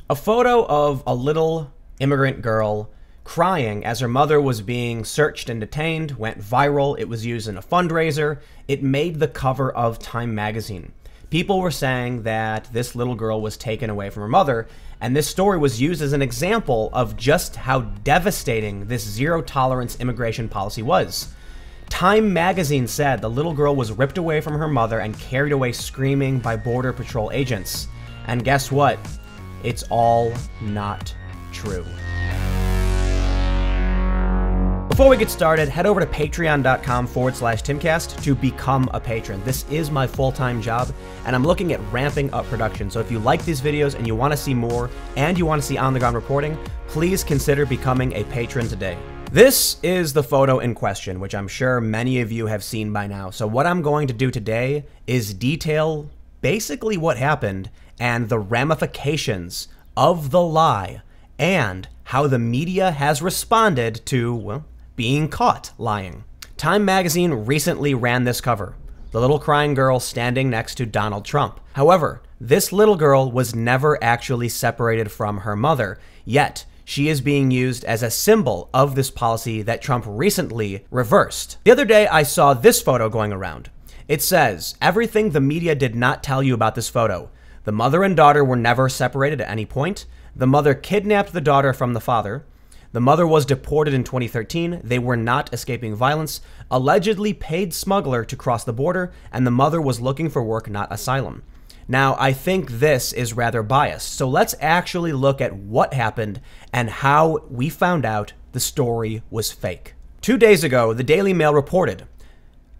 A photo of a little immigrant girl crying as her mother was being searched and detained went viral. It was used in a fundraiser. It made the cover of Time magazine. People were saying that this little girl was taken away from her mother, and this story was used as an example of just how devastating this zero-tolerance immigration policy was. Time magazine said the little girl was ripped away from her mother and carried away screaming by Border Patrol agents. And guess what? It's all not true. Before we get started, head over to patreon.com/Timcast to become a patron. This is my full-time job, and I'm looking at ramping up production. So if you like these videos and you want to see more, and you want to see on-the-ground reporting, please consider becoming a patron today. This is the photo in question, which I'm sure many of you have seen by now. So what I'm going to do today is detail basically what happened and the ramifications of the lie and how the media has responded to, well, being caught lying. Time magazine recently ran this cover, the little crying girl standing next to Donald Trump. However, this little girl was never actually separated from her mother, yet she is being used as a symbol of this policy that Trump recently reversed. The other day, I saw this photo going around. It says, "Everything the media did not tell you about this photo. The mother and daughter were never separated at any point. The mother kidnapped the daughter from the father. The mother was deported in 2013. They were not escaping violence. Allegedly paid smuggler to cross the border, and the mother was looking for work, not asylum." Now, I think this is rather biased, so let's actually look at what happened and how we found out the story was fake. 2 days ago, the Daily Mail reported,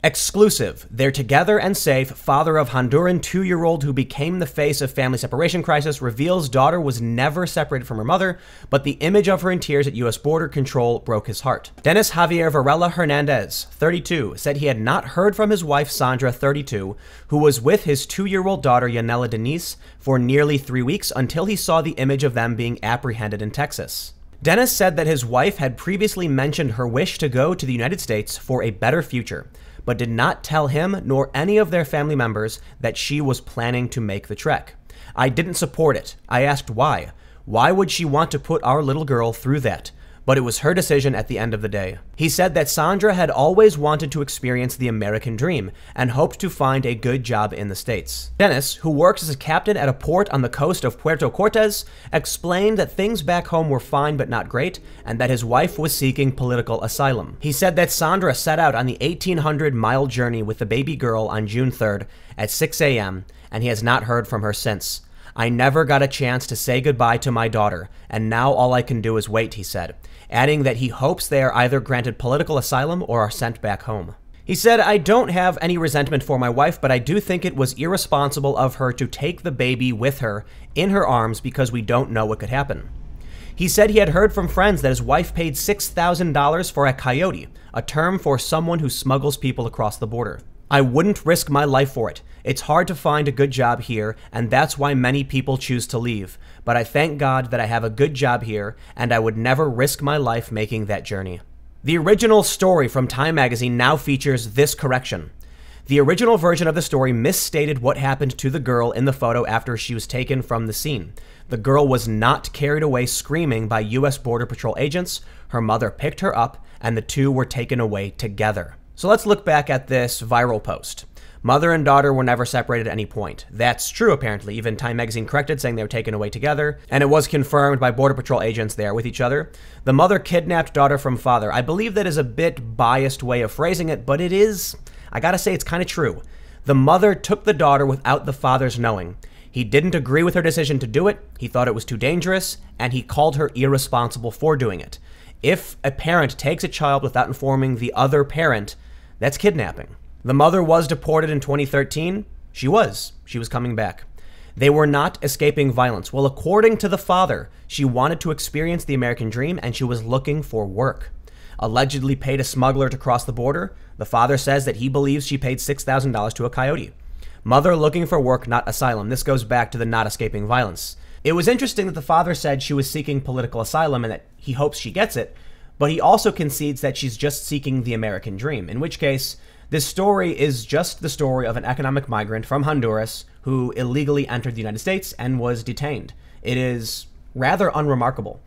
"Exclusive, they're together and safe. Father of Honduran 2-year-old who became the face of family separation crisis reveals daughter was never separated from her mother, but the image of her in tears at U.S. border control broke his heart." Dennis Javier Varela Hernandez, 32, said he had not heard from his wife Sandra, 32, who was with his 2-year-old daughter Yanela Denise for nearly 3 weeks until he saw the image of them being apprehended in Texas. Dennis said that his wife had previously mentioned her wish to go to the United States for a better future, but did not tell him nor any of their family members that she was planning to make the trek. "I didn't support it. I asked why. Why would she want to put our little girl through that? But it was her decision at the end of the day." He said that Sandra had always wanted to experience the American dream and hoped to find a good job in the States. Dennis, who works as a captain at a port on the coast of Puerto Cortes, explained that things back home were fine but not great, and that his wife was seeking political asylum. He said that Sandra set out on the 1,800-mile journey with the baby girl on June 3rd at 6 a.m., and he has not heard from her since. "I never got a chance to say goodbye to my daughter, and now all I can do is wait," he said, adding that he hopes they are either granted political asylum or are sent back home. He said, "I don't have any resentment for my wife, but I do think it was irresponsible of her to take the baby with her in her arms because we don't know what could happen." He said he had heard from friends that his wife paid $6,000 for a coyote, a term for someone who smuggles people across the border. "I wouldn't risk my life for it. It's hard to find a good job here, and that's why many people choose to leave. But I thank God that I have a good job here, and I would never risk my life making that journey." The original story from Time magazine now features this correction. The original version of the story misstated what happened to the girl in the photo after she was taken from the scene. The girl was not carried away screaming by U.S. Border Patrol agents. Her mother picked her up, and the two were taken away together. So let's look back at this viral post. Mother and daughter were never separated at any point. That's true, apparently. Even Time magazine corrected, saying they were taken away together, and it was confirmed by Border Patrol agents they are with each other. The mother kidnapped daughter from father. I believe that is a bit biased way of phrasing it, but it is, I gotta say, it's kind of true. The mother took the daughter without the father's knowing. He didn't agree with her decision to do it, he thought it was too dangerous, and he called her irresponsible for doing it. If a parent takes a child without informing the other parent, that's kidnapping. The mother was deported in 2013. She was coming back. They were not escaping violence. Well, according to the father, she wanted to experience the American dream and she was looking for work. Allegedly paid a smuggler to cross the border. The father says that he believes she paid $6,000 to a coyote. Mother looking for work, not asylum. This goes back to the not escaping violence. It was interesting that the father said she was seeking political asylum and that he hopes she gets it, but he also concedes that she's just seeking the American dream, in which case, this story is just the story of an economic migrant from Honduras who illegally entered the United States and was detained. It is rather unremarkable.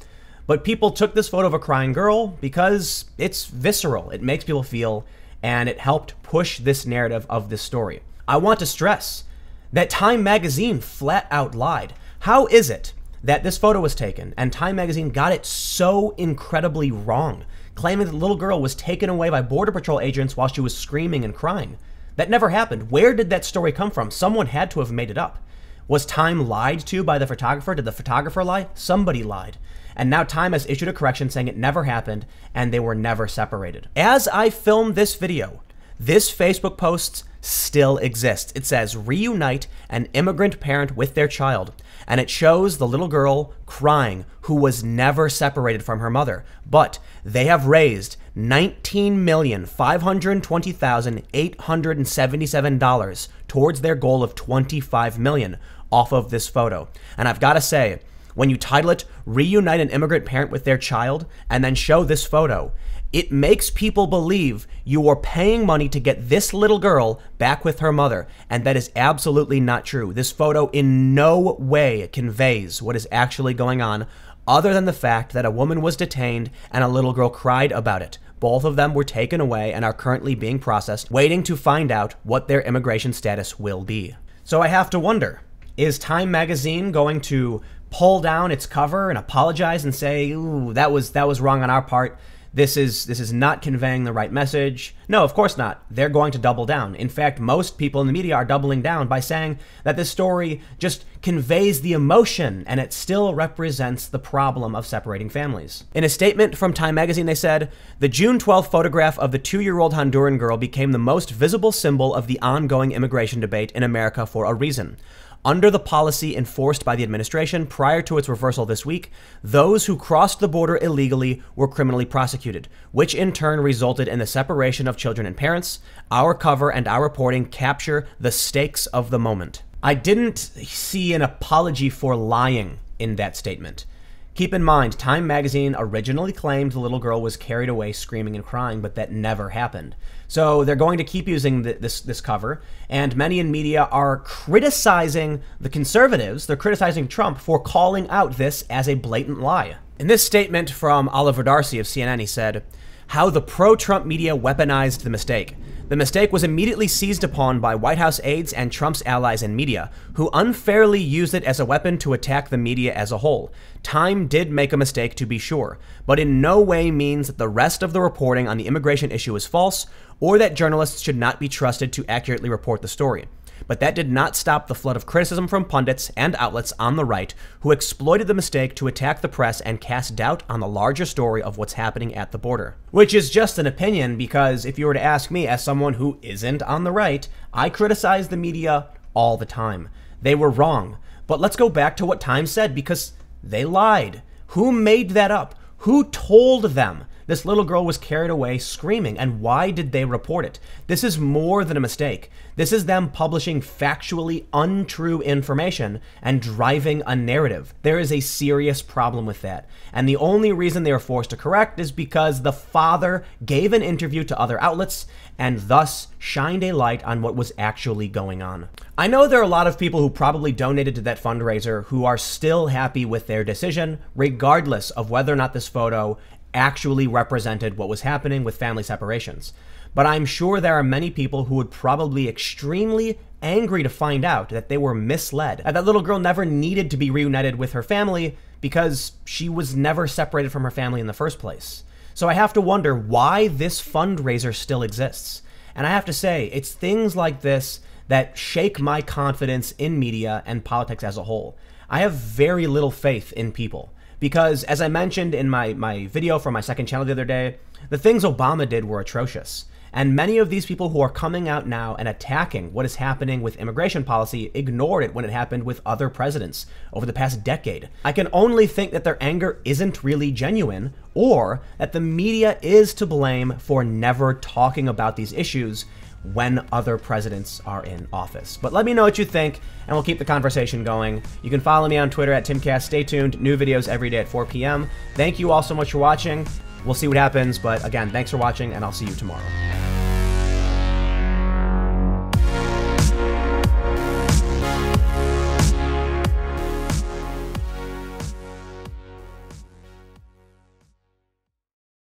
But people took this photo of a crying girl because it's visceral, it makes people feel, and it helped push this narrative of this story. I want to stress that Time magazine flat out lied. How is it that this photo was taken and Time magazine got it so incredibly wrong, claiming that the little girl was taken away by Border Patrol agents while she was screaming and crying? That never happened. Where did that story come from? Someone had to have made it up. Was Time lied to by the photographer? Did the photographer lie? Somebody lied. And now Time has issued a correction saying it never happened and they were never separated. As I filmed this video, this Facebook post still exists. It says, reunite an immigrant parent with their child. And it shows the little girl crying who was never separated from her mother. But they have raised $19,520,877 towards their goal of $25 million off of this photo. And I've got to say, when you title it, reunite an immigrant parent with their child, and then show this photo, it makes people believe you are paying money to get this little girl back with her mother, and that is absolutely not true. This photo in no way conveys what is actually going on, other than the fact that a woman was detained and a little girl cried about it. Both of them were taken away and are currently being processed, waiting to find out what their immigration status will be. So I have to wonder, is Time magazine going to pull down its cover and apologize and say, ooh, that was wrong on our part? This is not conveying the right message. No, of course not. They're going to double down. In fact, most people in the media are doubling down by saying that this story just conveys the emotion and it still represents the problem of separating families. In a statement from Time magazine, they said, the June 12th photograph of the 2-year-old Honduran girl became the most visible symbol of the ongoing immigration debate in America for a reason. Under the policy enforced by the administration prior to its reversal this week, those who crossed the border illegally were criminally prosecuted, which in turn resulted in the separation of children and parents. Our cover and our reporting capture the stakes of the moment. I didn't see an apology for lying in that statement. Keep in mind, Time magazine originally claimed the little girl was carried away screaming and crying, but that never happened. So they're going to keep using this cover, and many in media are criticizing the conservatives, they're criticizing Trump for calling out this as a blatant lie. In this statement from Oliver Darcy of CNN, he said, how the pro-Trump media weaponized the mistake. The mistake was immediately seized upon by White House aides and Trump's allies in media, who unfairly used it as a weapon to attack the media as a whole. Time did make a mistake, to be sure, but in no way means that the rest of the reporting on the immigration issue is false, or that journalists should not be trusted to accurately report the story. But that did not stop the flood of criticism from pundits and outlets on the right who exploited the mistake to attack the press and cast doubt on the larger story of what's happening at the border. Which is just an opinion, because if you were to ask me as someone who isn't on the right, I criticize the media all the time. They were wrong. But let's go back to what Time said, because they lied. Who made that up? Who told them this little girl was carried away screaming, and why did they report it? This is more than a mistake. This is them publishing factually untrue information and driving a narrative. There is a serious problem with that. And the only reason they were forced to correct is because the father gave an interview to other outlets and thus shined a light on what was actually going on. I know there are a lot of people who probably donated to that fundraiser who are still happy with their decision, regardless of whether or not this photo actually represented what was happening with family separations. But I'm sure there are many people who would probably be extremely angry to find out that they were misled, and that little girl never needed to be reunited with her family because she was never separated from her family in the first place. So I have to wonder why this fundraiser still exists. And I have to say, it's things like this that shake my confidence in media and politics as a whole. I have very little faith in people. Because, as I mentioned in my video from my second channel the other day, the things Obama did were atrocious. And many of these people who are coming out now and attacking what is happening with immigration policy ignored it when it happened with other presidents over the past decade. I can only think that their anger isn't really genuine, or that the media is to blame for never talking about these issues when other presidents are in office. But let me know what you think, and we'll keep the conversation going. You can follow me on Twitter at TimCast. Stay tuned. New videos every day at 4 p.m. Thank you all so much for watching. We'll see what happens, but again, thanks for watching, and I'll see you tomorrow.